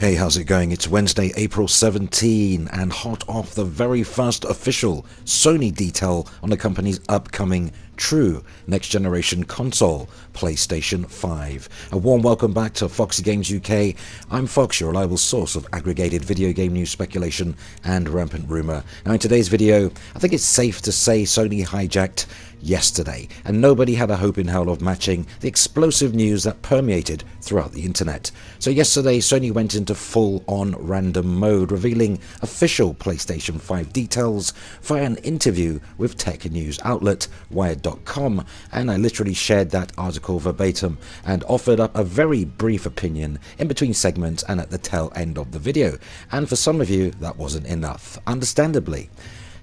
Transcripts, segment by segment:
Hey, how's it going? It's Wednesday, April 17, and hot off the very first official Sony detail on the company's upcoming true next-generation console, PlayStation 5. A warm welcome back to FOXY Games UK. I'm Fox, your reliable source of aggregated video game news, speculation, and rampant rumour. Now, in today's video, I think it's safe to say Sony hijacked yesterday, and nobody had a hope in hell of matching the explosive news that permeated throughout the internet. So yesterday, Sony went into full-on random mode, revealing official PlayStation 5 details via an interview with tech news outlet Wired.com, and I literally shared that article verbatim and offered up a very brief opinion in between segments and at the tail end of the video. And for some of you, that wasn't enough, understandably.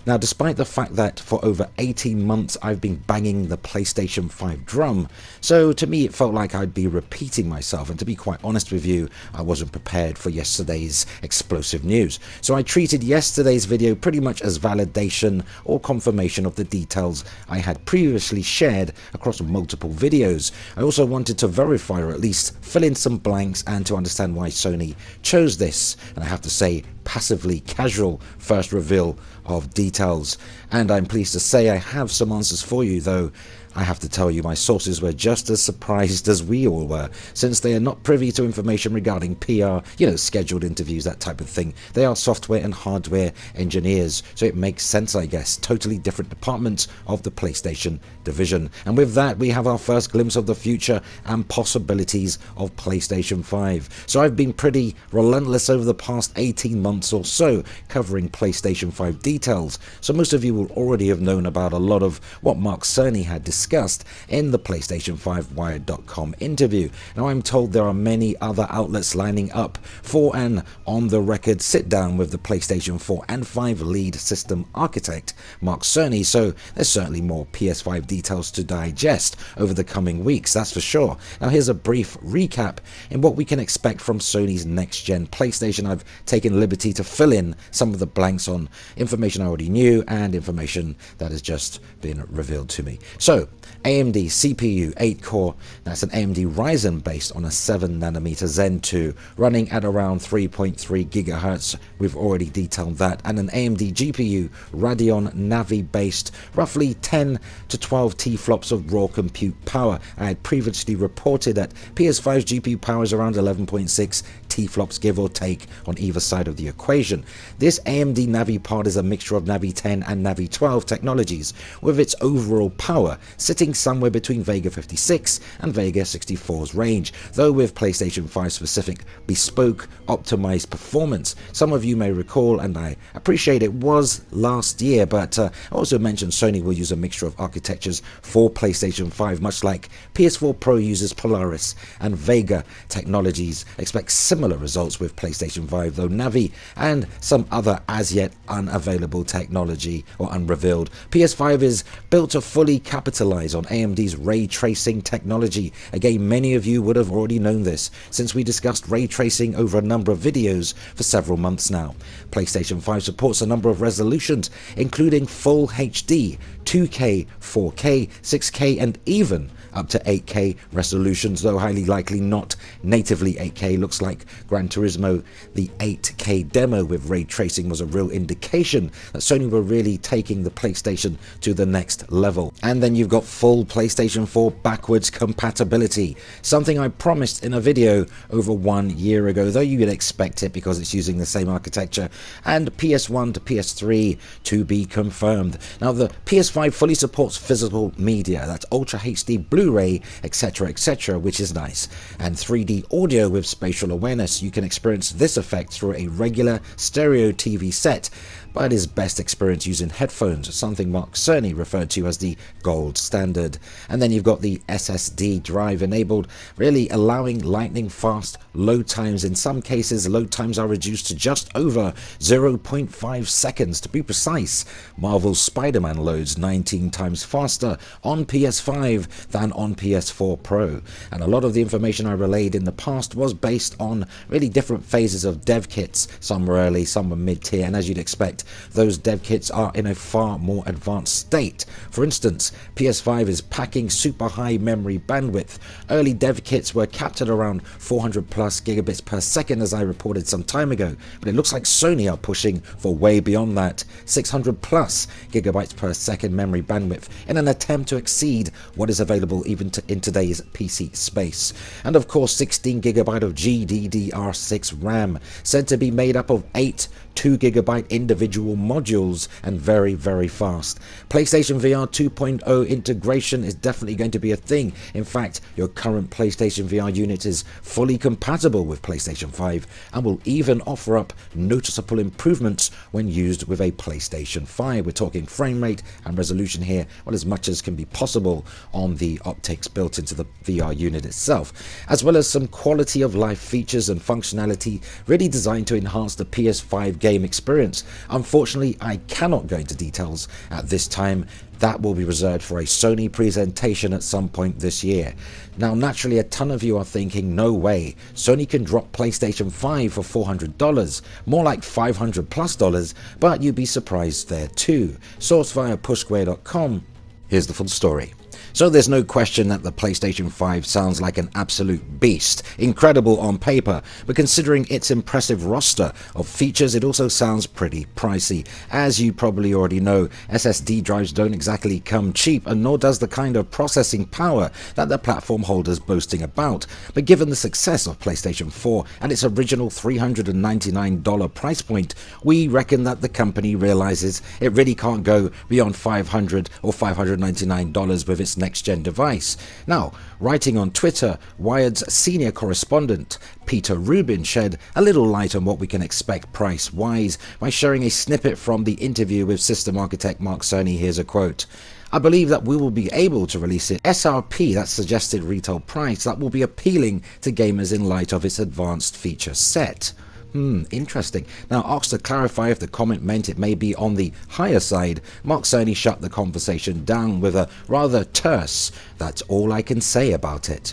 Now, despite the fact that for over 18 months I've been banging the PlayStation 5 drum, so to me it felt like I'd be repeating myself, and to be quite honest with you, I wasn't prepared for yesterday's explosive news. So I treated yesterday's video pretty much as validation or confirmation of the details I had previously shared across multiple videos. I also wanted to verify, or at least fill in some blanks, and to understand why Sony chose this, and I have to say, passively casual first reveal of details. And I'm pleased to say I have some answers for you, though I have to tell you my sources were just as surprised as we all were, since they are not privy to information regarding PR, scheduled interviews, that type of thing. They are software and hardware engineers, so it makes sense, I guess. Totally different departments of the PlayStation division. And with that, we have our first glimpse of the future and possibilities of PlayStation 5. So I've been pretty relentless over the past 18 months or so covering PlayStation 5 details, so most of you will already have known about a lot of what Mark Cerny had discussed in the PlayStation 5 Wired.com interview. Now, I'm told there are many other outlets lining up for an on-the-record sit-down with the PlayStation 4 and 5 lead system architect, Mark Cerny, so there's certainly more PS5 details to digest over the coming weeks, that's for sure. Now, here's a brief recap in what we can expect from Sony's next-gen PlayStation. I've taken liberty to fill in some of the blanks on information I already knew and information that has just been revealed to me. So, AMD CPU 8-core, that's an AMD Ryzen based on a 7nm Zen 2, running at around 3.3 GHz, we've already detailed that, and an AMD GPU Radeon Navi based, roughly 10 to 12 T-flops of raw compute power. I had previously reported that PS5's GPU power is around 11.6 T-flops, give or take, on either side of the equation. This AMD Navi part is a mixture of Navi 10 and Navi 12 technologies, with its overall power sitting somewhere between Vega 56 and Vega 64's range, though with PlayStation 5 specific bespoke optimized performance. Some of you may recall, and I appreciate it was last year, but I also mentioned Sony will use a mixture of architectures for PlayStation 5, much like PS4 Pro uses Polaris and Vega technologies. Expect similar results with PlayStation 5, though Navi and some other as yet unavailable technology or unrevealed. PS5 is built to fully capitalize on AMD's ray tracing technology. Again, many of you would have already known this, since we discussed ray tracing over a number of videos for several months now. PlayStation 5 supports a number of resolutions, including full HD, 2K, 4K, 6K, and even up to 8K resolutions, though highly likely not natively 8K. Looks like Gran Turismo, the 8K demo with ray tracing, was a real indication that Sony were really taking the PlayStation to the next level. And then you've got full PlayStation 4 backwards compatibility, something I promised in a video over 1 year ago, though you'd expect it because it's using the same architecture, and PS1 to PS3 to be confirmed. Now, the PS5 fully supports physical media, that's Ultra HD, Blu-ray, etc., which is nice, and 3D audio with spatial awareness. You can experience this effect through a regular stereo TV set, but is best experienced using headphones, something Mark Cerny referred to as the gold standard. And then you've got the SSD drive enabled, really allowing lightning fast load times. In some cases, load times are reduced to just over 0.5 seconds to be precise. Marvel's Spider-Man loads 19 times faster on PS5 than on PS4 Pro. And a lot of the information I relayed in the past was based on really different phases of dev kits. Some were early, some were mid-tier, and as you'd expect, fact, those dev kits are in a far more advanced state. For instance, PS5 is packing super high memory bandwidth. Early dev kits were capped at around 400 plus gigabits per second, as I reported some time ago, but it looks like Sony are pushing for way beyond that, 600 plus gigabytes per second memory bandwidth, in an attempt to exceed what is available even in today's PC space. And of course, 16 gigabyte of GDDR6 RAM, said to be made up of 8 2GB individual modules, and very, very fast. PlayStation VR 2.0 integration is definitely going to be a thing. In fact, your current PlayStation VR unit is fully compatible with PlayStation 5 and will even offer up noticeable improvements when used with a PlayStation 5. We're talking frame rate and resolution here, well, as much as can be possible on the optics built into the VR unit itself, as well as some quality of life features and functionality really designed to enhance the PS5 game experience. Unfortunately, I cannot go into details at this time. That will be reserved for a Sony presentation at some point this year. Now, naturally, a ton of you are thinking, no way, Sony can drop PlayStation 5 for $400, more like $500 plus, but you'd be surprised there too. Sourced via pushsquare.com. Here's the full story. So there's no question that the PlayStation 5 sounds like an absolute beast. Incredible on paper, but considering its impressive roster of features, it also sounds pretty pricey. As you probably already know, SSD drives don't exactly come cheap, and nor does the kind of processing power that the platform holders boasting about. But given the success of PlayStation 4 and its original $399 price point, we reckon that the company realizes it really can't go beyond $500 or $599 with its next-gen device. Now, writing on Twitter, Wired's senior correspondent Peter Rubin shed a little light on what we can expect price-wise by sharing a snippet from the interview with system architect Mark Cerny. Here's a quote. I believe that we will be able to release it SRP, that's suggested retail price, that will be appealing to gamers in light of its advanced feature set. Interesting. Now, asked to clarify if the comment meant it may be on the higher side, Mark Cerny shut the conversation down with a rather terse, "That's all I can say about it."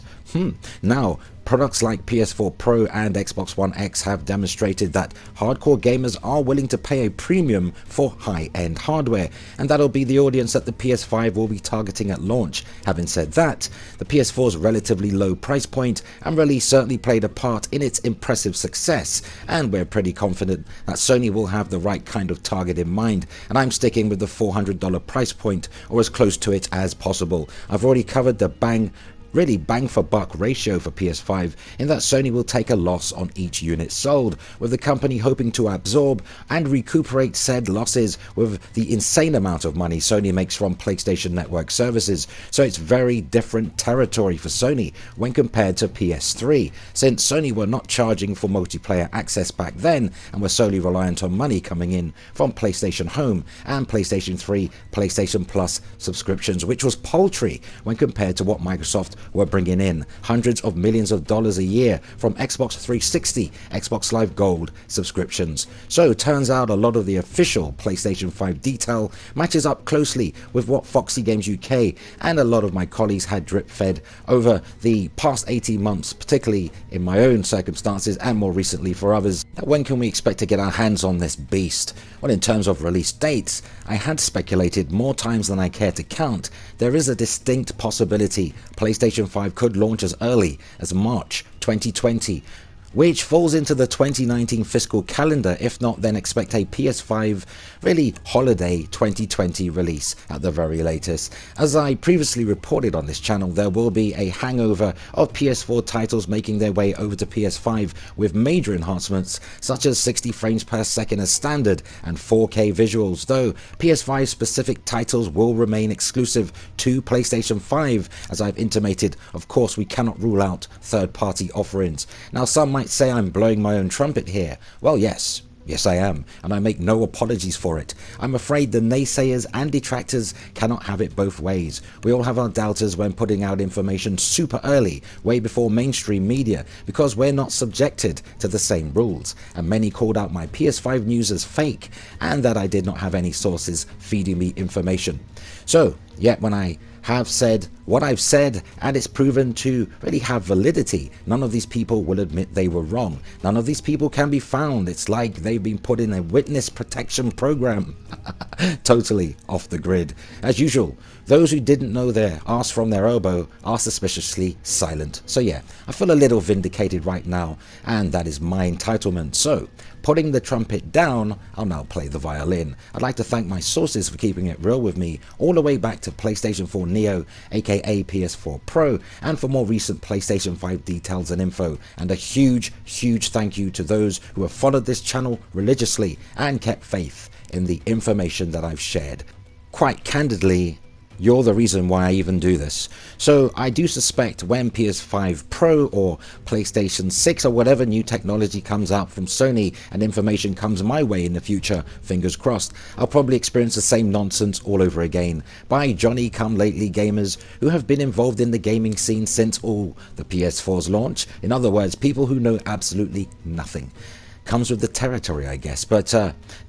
Now, products like PS4 Pro and Xbox One X have demonstrated that hardcore gamers are willing to pay a premium for high-end hardware, and that'll be the audience that the PS5 will be targeting at launch. Having said that, the PS4's relatively low price point and release certainly played a part in its impressive success, and we're pretty confident that Sony will have the right kind of target in mind, and I'm sticking with the $400 price point, or as close to it as possible. I've already covered the really bang for buck ratio for PS5, in that Sony will take a loss on each unit sold, with the company hoping to absorb and recuperate said losses with the insane amount of money Sony makes from PlayStation Network services. So it's very different territory for Sony when compared to PS3, since Sony were not charging for multiplayer access back then and were solely reliant on money coming in from PlayStation Home and PlayStation 3, PlayStation Plus subscriptions, which was paltry when compared to what Microsoft were bringing in, hundreds of millions of dollars a year from Xbox 360, Xbox Live Gold subscriptions. So it turns out a lot of the official PlayStation 5 detail matches up closely with what FOXY Games UK and a lot of my colleagues had drip-fed over the past 18 months, particularly in my own circumstances and more recently for others. When can we expect to get our hands on this beast? Well, in terms of release dates, I had speculated more times than I care to count. There is a distinct possibility PlayStation 5 could launch as early as March 2020, which falls into the 2019 fiscal calendar. If not, then expect a PS5 really holiday 2020 release at the very latest. As I previously reported on this channel, there will be a hangover of PS4 titles making their way over to PS5 with major enhancements such as 60 frames per second as standard and 4K visuals, though PS5 specific titles will remain exclusive to PlayStation 5. As I've intimated, of course we cannot rule out third-party offerings. Now, some might say I'm blowing my own trumpet here. Well, yes I am, and I make no apologies for it. I'm afraid the naysayers and detractors cannot have it both ways. We all have our doubters when putting out information super early, way before mainstream media, because we're not subjected to the same rules, and many called out my PS5 news as fake, and that I did not have any sources feeding me information. So, yet when I have said what I've said, and it's proven to really have validity. None of these people will admit they were wrong. None of these people can be found. It's like they've been put in a witness protection program. Totally off the grid. As usual, those who didn't know their arse from their elbow are suspiciously silent. So yeah, I feel a little vindicated right now, and that is my entitlement. So, putting the trumpet down, I'll now play the violin. I'd like to thank my sources for keeping it real with me all the way back to PlayStation 4 Neo, aka PS4 Pro, and for more recent PlayStation 5 details and info. And a huge thank you to those who have followed this channel religiously and kept faith in the information that I've shared. Quite candidly, you're the reason why I even do this. So I do suspect when PS5 Pro or PlayStation 6 or whatever new technology comes out from Sony and information comes my way in the future, fingers crossed, I'll probably experience the same nonsense all over again by Johnny-come-lately gamers who have been involved in the gaming scene since the PS4's launch. In other words, people who know absolutely nothing. Comes with the territory, I guess, but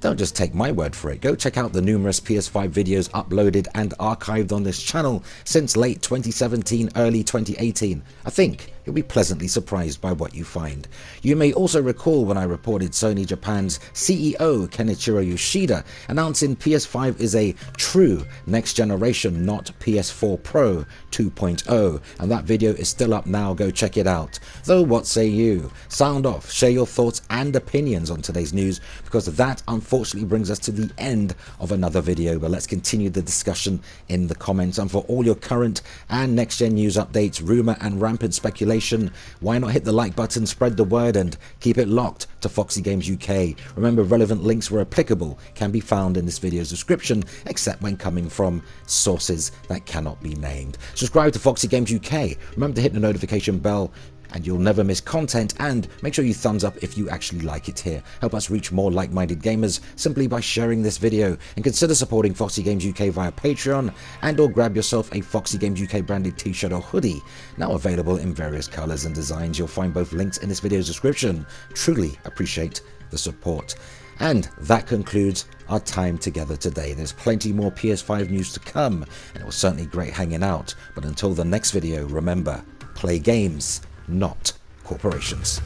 don't just take my word for it. Go check out the numerous PS5 videos uploaded and archived on this channel since late 2017, early 2018. I think you'll be pleasantly surprised by what you find. You may also recall when I reported Sony Japan's CEO Kenichiro Yoshida announcing PS5 is a true next generation, not PS4 Pro 2.0, and that video is still up now. Go check it out. Though what say you? Sound off, share your thoughts and opinions on today's news, because that unfortunately brings us to the end of another video. But let's continue the discussion in the comments, and for all your current and next gen news updates, rumor and rampant speculation, why not hit the like button, spread the word, and keep it locked to Foxy Games UK. Remember, relevant links where applicable can be found in this video's description, except when coming from sources that cannot be named. Subscribe to Foxy Games UK. Remember to hit the notification bell and you'll never miss content, and make sure you thumbs up if you actually like it here. Help us reach more like-minded gamers simply by sharing this video, and consider supporting Foxy Games UK via Patreon, and or grab yourself a Foxy Games UK branded t-shirt or hoodie, now available in various colors and designs. You'll find both links in this video's description. Truly appreciate the support. And that concludes our time together today. There's plenty more PS5 news to come, and it was certainly great hanging out. But until the next video, remember, play games, not corporations.